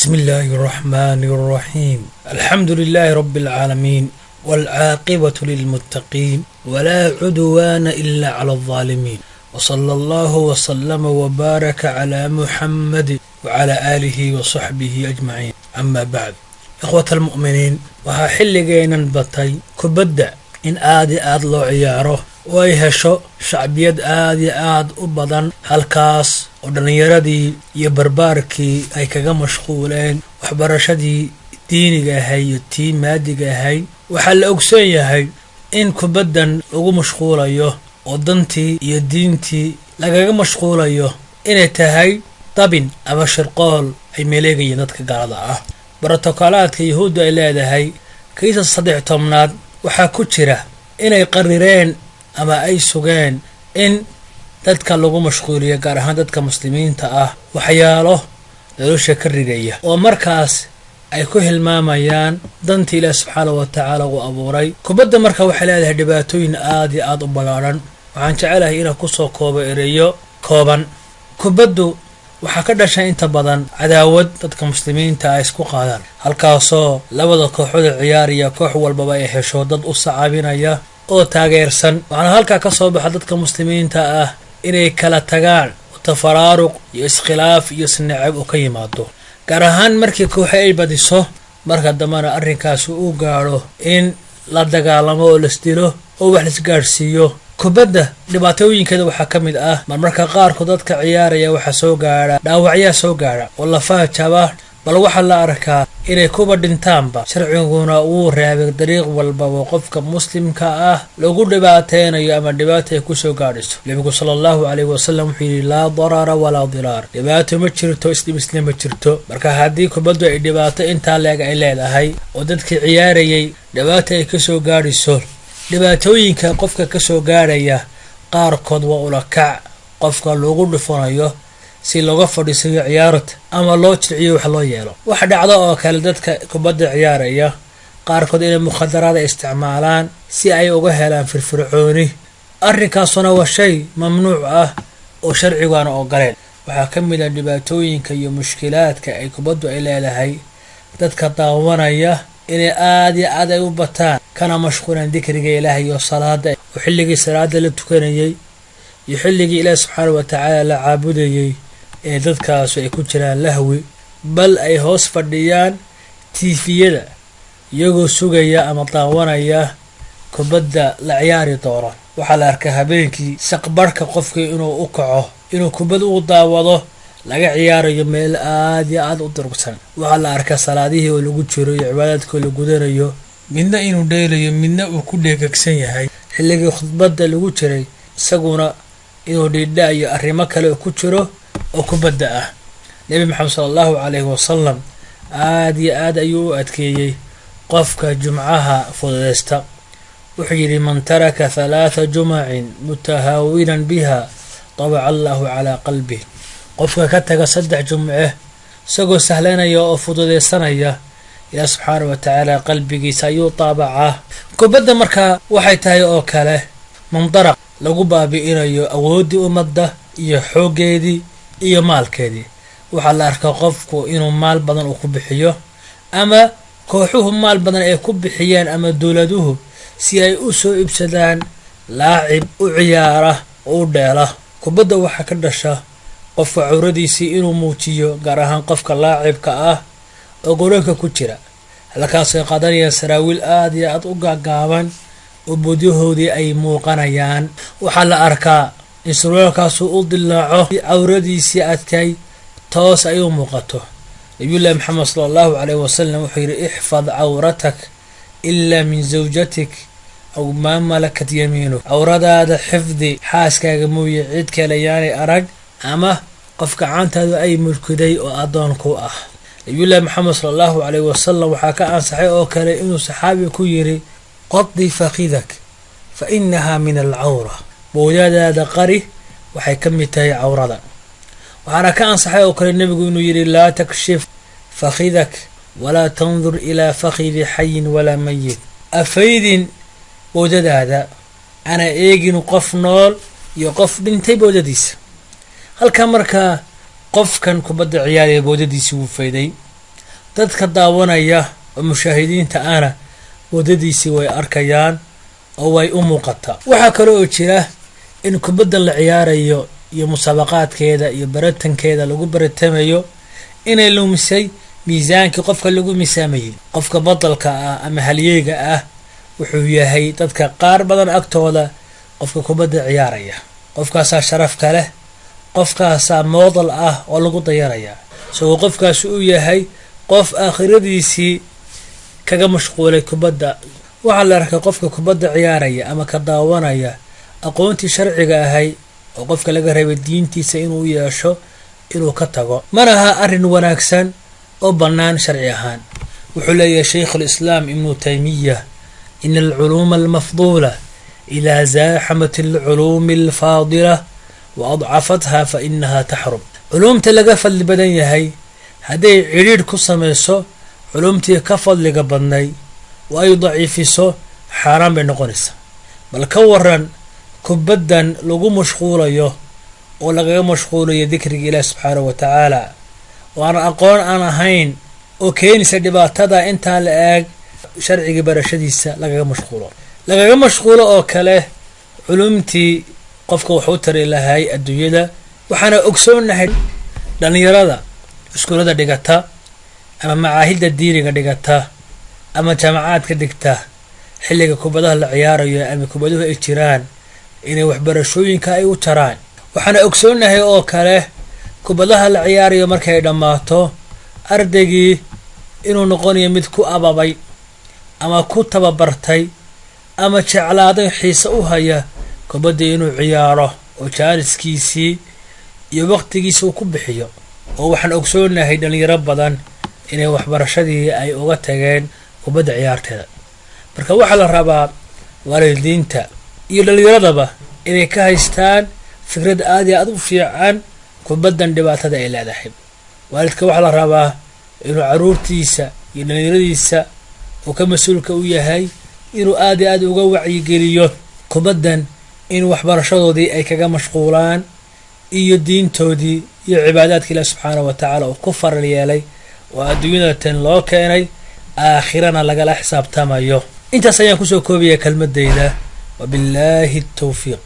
بسم الله الرحمن الرحيم الحمد لله رب العالمين والعاقبة للمتقين ولا عدوان إلا على الظالمين وصلى الله وسلم وبارك على محمد وعلى آله وصحبه أجمعين أما بعد إخوة المؤمنين وها حلقينا بطي كبدا إن آد لو عياره ويهشو شعبيد آد أبدا هالكاس ودنيردي يبرباركي أي كجا مشغولين وحبرشدي ديني هاي تي مادي هاي وحل أقسي هاي إن كبدا لغو مشغول أيه ودنتي يدينتي لغا مشغول أيه إن تهاي طبين أما شرقال أي مليغي يددك قارضة بروتوكولات يهود إلى هاي كيس الصديع تمناد وحا كتيرة إن يقررين أما أي سوغين إن dadka lagu mashquuliyo gaar ahaan dadka muslimiinta ah waxyaalo nolosha ka rigaya oo markaas ay ku hilmaamayaan dantii Ilaahay subxaanahu wa ta'aala uu abuuray kubadda marka waxay leedahay dhibaatooyin aad u ballaaran waxaan jecelahay inaan ku soo koobo ereyo kooban kubaddu waxa ka dhashay inta badan cadaawad dadka muslimiinta ah isku qaadaan halkaasoo labada kooxood ciyaariya koox walba ay hesho dad u sacaabinaya oo taageersan waxaan halka ka soo baxay dadka muslimiinta ah inay kala tagaan tafaraaruq iyo iskhilaaf iyo snacab oo ka yimaado gaar ahaan markii kooxo ay badiso marka dambana arrinkaas uu gaaro in la dagaalamo oo la isdilo oo wax la isgaarsiiyo kubadda dhibaatooyinkeeda waxaa ka mid ah marmarka qaarkood dadka ciyaaraya waxa soo gaara dhaawacyo soo gaara oo lafaha jaba bal waxa la arkaa inay kuba dhintaanba sharciguna uu reebay dariiq walba oo qofka muslimka ah lagu dhibaateynayo ama dhibaato ku soo gaadhiso nabiga sallallahu alayhi wasallam wuxuu yiri la darara wala dirar dhibaato ma jirto islam ma jirto marka hadii kubaddu ay dhibaato inta leeg ay leedahay oo dadkii ciyaarayay dhibaato ay ka soo gaadhiso dhibaatooyinka qofka ka soo gaaraya qaarkood waa ula kac qofka loogu dhifanayo si looga fadhiisayo ciyaarta ama loo jilciyo wax loo yeelo wax dhacdo oo kale dadka kubadda ciyaaraya qaarkood inay mukhadaraad isticmaalaan si ay uga helaan firfircooni arrinkaasuna waa shay mamnuuc ah oo sharcigan ogoleen waxa ka mid ah dhibaatooyinka iyo mushkilaadka ay kubaddu ay leedahay dadka daawanaya inay aad ay u bataan kana mashquulan dhikriga Ilaahay iyo salaada oo xilligii salaada la tukanayay iyo xilligii Ilaahay subxaanahu wa ta'aala la caabudayay ee dadkaas ay ku jiraan lahwi bal ay hoos fadhiyaan TV-yada iyagoo sugaya ama daawanaya kubadda la ciyaari doono waxa la arkaa habeenkii saqbarka qofka inuu u kaco inuu kubad u daawado laga ciyaarayo meel aad u durugsan waxa la arkaa salaadihii oo lagu jiro iyo cibaadadka lagu gudanayo midna inuu dheelayo midna uu ku dheegagsan yahay xilligii khudbadda lagu jiray isaguna inuu dhidhaayo arrimo kale ku jiro oo kubadda ah nabi maxamed sallallahu alayhi wasallam aad ayuu adkeeyay qofka jumcaha fududeysta wuxuu yiri man taraka 3 jum'in mutahawinan biha taba'a Allahu ala qalbi qofka ka taga 3 jum'e isagoo sahlanaya oo fududeysanaya Ilaahay subxaanahu wa ta'aala qalbigiisa ayuu tabaca kubadda marka waxay tahay oo kale mandaraq lagu baabi'inayo awoodii ummadda iyo xoogeedii iyo maalkeedii waxa la arkaa qofku inuu maal badan uu ku bixiyo ama kooxuhu maal badan ay ku bixiyaan ama dawladuhu si ay u soo ibsadaan laacib u ciyaara oo dheela kubadda waxa ka dhasha qofka cawradiisii inuu muujiyo gaar ahaan qofka laacibka ah oo garoonka ku jira halkaas ay qadanayaan saraawiil aad u gaagaaban oo boodihoodii ay muuqanayaan waxa la arkaa in surwaalkaas uu dilaaco cawradiisii adkay toos ay u muuqato nabiyullaahi maxamed sallallahu alayhi wasallam wuxuu yiri ihfad cawratak illa min zawjatik aw ma malakat yamiinuk cawradaada xifdi xaaskaaga mooye cid kale yaanay arag ama qof gacantaada ay mulkiday oo adoonku ah nabiyullaahi maxamed sallallahu alayhi wasallam waxa ka ansaxay oo kale inuu saxaabi ku yiri qaddi fakhidak fa innaha min al-awra booyadaada qari waxay ka mid tahay cawrada waxaana ka ansaxay oo kale nabigu inuu yiri la takshif fakhidak wala tanzur ila fakhidi hayyin wala mayyit afaydin booyadaada ana eegin qof nool iyo qof dhintay booyadiisa halka marka qofkan kubadda ciyaaraya booyadiisa uu fayday dadka daawanaya oo mushaahidiinta ana wadadiisii way arkayaan oo way u muuqataa. waxaa kale oo jira in kubadda la ciyaarayo iyo musaabaqaadkeeda iyo baratankeeda lagu baratamayo inay lumisay miisaankii qofka lagu miisaamayay. qofka badalka ah ama halyeega ah wuxuu yahay dadka qaar badan agtooda qofka kubadda ciyaaraya. qofkaasaa sharafka leh, qofkaasaa moodal ah oo lagu dayaraya. isagoo qofkaas uu yahay qof aakhiradiisii kaga mashquulay kubadda. waxaa la arkay qofka kubadda ciyaaraya ama ka daawanaya aqoontii sharciga ahay oo qofka laga rabay diintiisa inuu yeesho inuu ka tago. manaha arrin wanaagsan oo bannaan sharci ahaan. wuxuu leeyahay shaykh alislaam ibnu taymiya in alculuuma almafduula idaa zaaxamat alculuumi alfaadila wa adcafatha fa inaha taxrum. culuumta laga fadli badan yahay hadday cidhiidh ku samayso culuumtii ka fadliga badnay oo ay daciifiso xaaraan bay noqonaysaa. bal ka waran kubaddan lagu mashquulayo oo lagaga mashquulayo dikriga ilaah subxaanahu wa tacaala oo aan aqoon aan ahayn oo keenaysa dhibaatada intaa la eeg sharciga barashadiisa lagaga mashquulo oo kale culumtii qofka wuxuu u tari lahay adduunyada. waxaana ogsoonahay dhalinyarada iskuulada dhigata ama macaahidda diiniga dhigata ama jaamacaadka dhigta xilliga kubadaha la ciyaarayo ama kubaduhu ay jiraan inay waxbarashooyinka ay u taraan. waxaana ogsoonahay oo kale kubadaha la ciyaarayo markay dhammaato ardaygii inuu noqonayo mid ku ababay ama ku tababartay ama jeclaaday xiise u haya kubadda inuu ciyaaro oo jaaliskiisii iyo waqtigiisa uu ku bixiyo. oo waxaan ogsoonahay dhalinyaro badan inay waxbarashadii ay uga tageen kubadda ciyaarteeda. marka waxaa la rabaa waalidiinta iyo dhalinyaradaba inay ka haystaan fikrad aad iyo aad u fiican kubaddan dhibaatada ay leedahay. waalidka waxaa la rabaa inuu caruurtiisa iyo dhalinyaradiisa uu ka mas-uulka u yahay inuu aad iyo aad uga wacyigeliyo kubaddan in waxbarashadoodii ay kaga mashquulaan iyo diintoodii iyo cibaadaadka ilaah subxaanahu wa tacaala uu ku faral yeelay oo adduunyada tan loo keenay aakhirana lagala xisaabtamayo. intaas ayaan kusoo koobaya kelmadeyda. وبالله التوفيق.